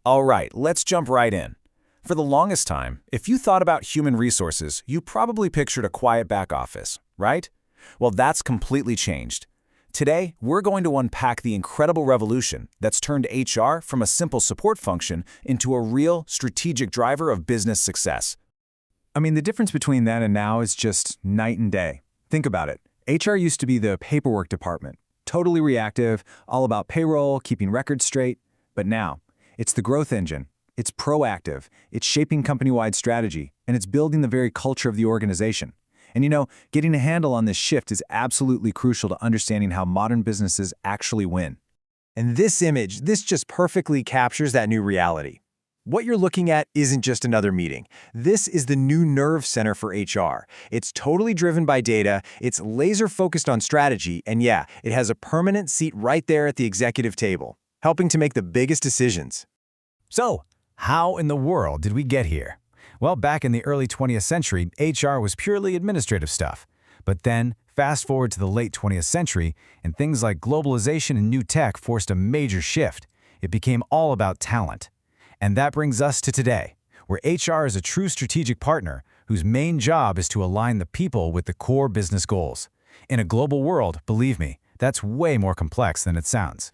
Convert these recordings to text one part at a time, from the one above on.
All right, let's jump right in. For the longest time, if you thought about human resources, you probably pictured a quiet back office, right? Well, that's completely changed. Today, we're going to unpack the incredible revolution that's turned HR from a simple support function into a real strategic driver of business success. The difference between then and now is just night and day. Think about it. HR used to be the paperwork department, totally reactive, all about payroll, keeping records straight. But now, it's the growth engine. It's proactive, it's shaping company-wide strategy, and it's building the very culture of the organization. And getting a handle on this shift is absolutely crucial to understanding how modern businesses actually win. And this just perfectly captures that new reality. What you're looking at isn't just another meeting. This is the new nerve center for HR. It's totally driven by data, it's laser-focused on strategy, and yeah, it has a permanent seat right there at the executive table, helping to make the biggest decisions. So, how in the world did we get here? Well, back in the early 20th century, HR was purely administrative stuff. But then, fast forward to the late 20th century, and things like globalization and new tech forced a major shift. It became all about talent. And that brings us to today, where HR is a true strategic partner whose main job is to align the people with the core business goals. In a global world, believe me, that's way more complex than it sounds.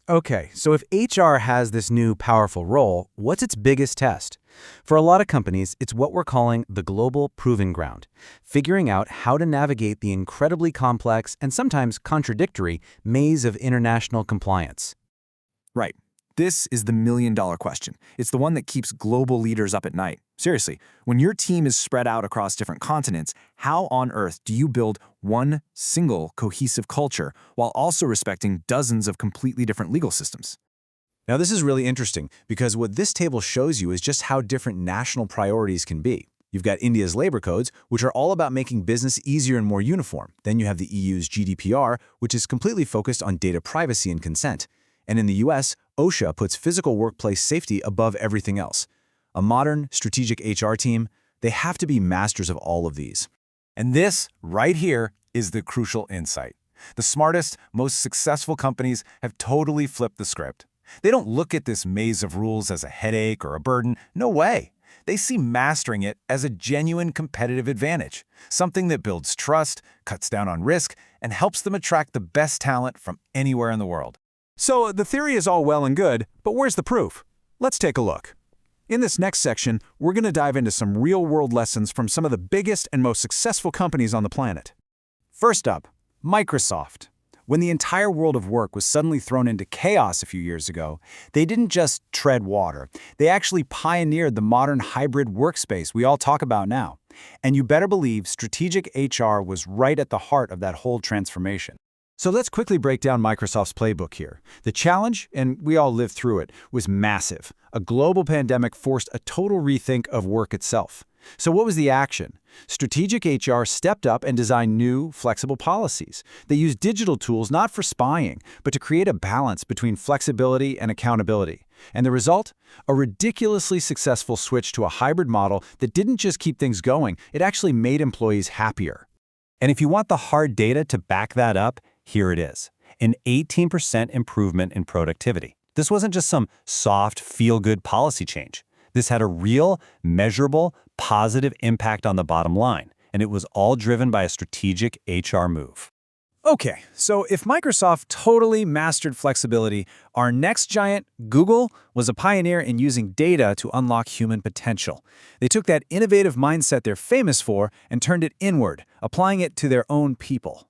Okay, so if HR has this new powerful role, what's its biggest test? For a lot of companies, it's what we're calling the global proving ground, figuring out how to navigate the incredibly complex and sometimes contradictory maze of international compliance. Right. This is the million-dollar question. It's the one that keeps global leaders up at night. Seriously, when your team is spread out across different continents, how on earth do you build one single cohesive culture while also respecting dozens of completely different legal systems? Now, this is really interesting because what this table shows you is just how different national priorities can be. You've got India's labor codes, which are all about making business easier and more uniform. Then you have the EU's GDPR, which is completely focused on data privacy and consent. And in the US, OSHA puts physical workplace safety above everything else. A modern, strategic HR team, they have to be masters of all of these. And this, right here, is the crucial insight. The smartest, most successful companies have totally flipped the script. They don't look at this maze of rules as a headache or a burden. No way. They see mastering it as a genuine competitive advantage, something that builds trust, cuts down on risk, and helps them attract the best talent from anywhere in the world. So the theory is all well and good, but where's the proof? Let's take a look. In this next section, we're going to dive into some real-world lessons from some of the biggest and most successful companies on the planet. First up, Microsoft. When the entire world of work was suddenly thrown into chaos a few years ago, they didn't just tread water. They actually pioneered the modern hybrid workspace we all talk about now. And you better believe strategic HR was right at the heart of that whole transformation. So let's quickly break down Microsoft's playbook here. The challenge, and we all lived through it, was massive. A global pandemic forced a total rethink of work itself. So what was the action? Strategic HR stepped up and designed new, flexible policies. They used digital tools not for spying, but to create a balance between flexibility and accountability. And the result? A ridiculously successful switch to a hybrid model that didn't just keep things going, it actually made employees happier. And if you want the hard data to back that up, here it is, an 18% improvement in productivity. This wasn't just some soft, feel-good policy change. This had a real, measurable, positive impact on the bottom line, and it was all driven by a strategic HR move. Okay, so if Microsoft totally mastered flexibility, our next giant, Google, was a pioneer in using data to unlock human potential. They took that innovative mindset they're famous for and turned it inward, applying it to their own people.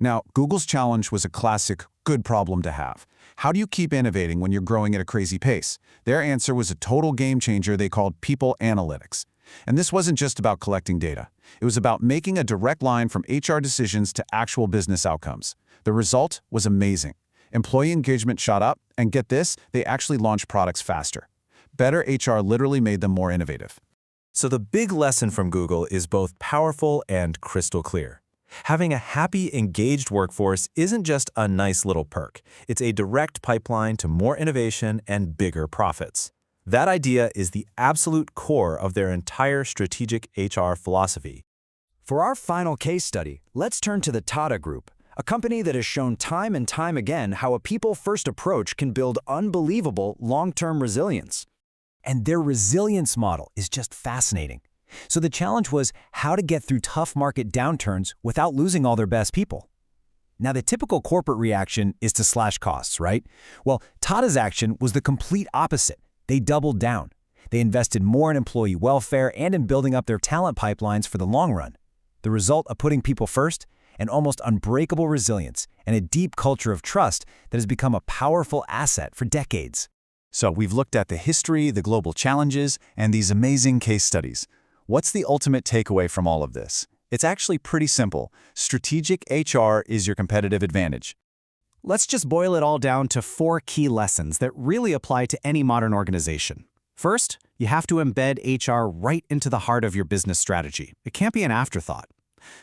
Now, Google's challenge was a classic good problem to have. How do you keep innovating when you're growing at a crazy pace? Their answer was a total game changer they called People Analytics. And this wasn't just about collecting data. It was about making a direct line from HR decisions to actual business outcomes. The result was amazing. Employee engagement shot up, and get this, they actually launched products faster. Better HR literally made them more innovative. So the big lesson from Google is both powerful and crystal clear. Having a happy, engaged workforce isn't just a nice little perk. It's a direct pipeline to more innovation and bigger profits. That idea is the absolute core of their entire strategic HR philosophy. For our final case study, let's turn to the Tata Group, A company that has shown time and time again how a people-first approach can build unbelievable long-term resilience. And their resilience model is just fascinating. So the challenge was how to get through tough market downturns without losing all their best people. Now, the typical corporate reaction is to slash costs, right? Well, Tata's action was the complete opposite. They doubled down. They invested more in employee welfare and in building up their talent pipelines for the long run. The result of putting people first? An almost unbreakable resilience and a deep culture of trust that has become a powerful asset for decades. So we've looked at the history, the global challenges, and these amazing case studies. What's the ultimate takeaway from all of this? It's actually pretty simple. Strategic HR is your competitive advantage. Let's just boil it all down to 4 key lessons that really apply to any modern organization. First, you have to embed HR right into the heart of your business strategy. It can't be an afterthought.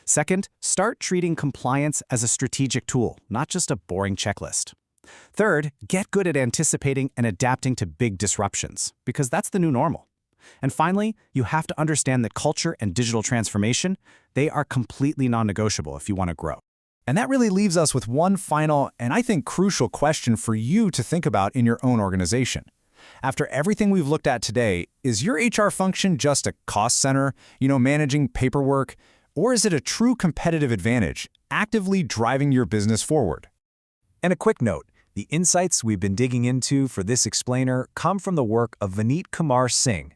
Second, start treating compliance as a strategic tool, not just a boring checklist. Third, get good at anticipating and adapting to big disruptions, because that's the new normal. And finally, you have to understand that culture and digital transformation, they are completely non-negotiable if you want to grow. And that really leaves us with one final and I think crucial question for you to think about in your own organization. After everything we've looked at today, is your HR function just a cost center, managing paperwork? Or is it a true competitive advantage, actively driving your business forward? And a quick note, the insights we've been digging into for this explainer come from the work of Vineet Kumar Singh,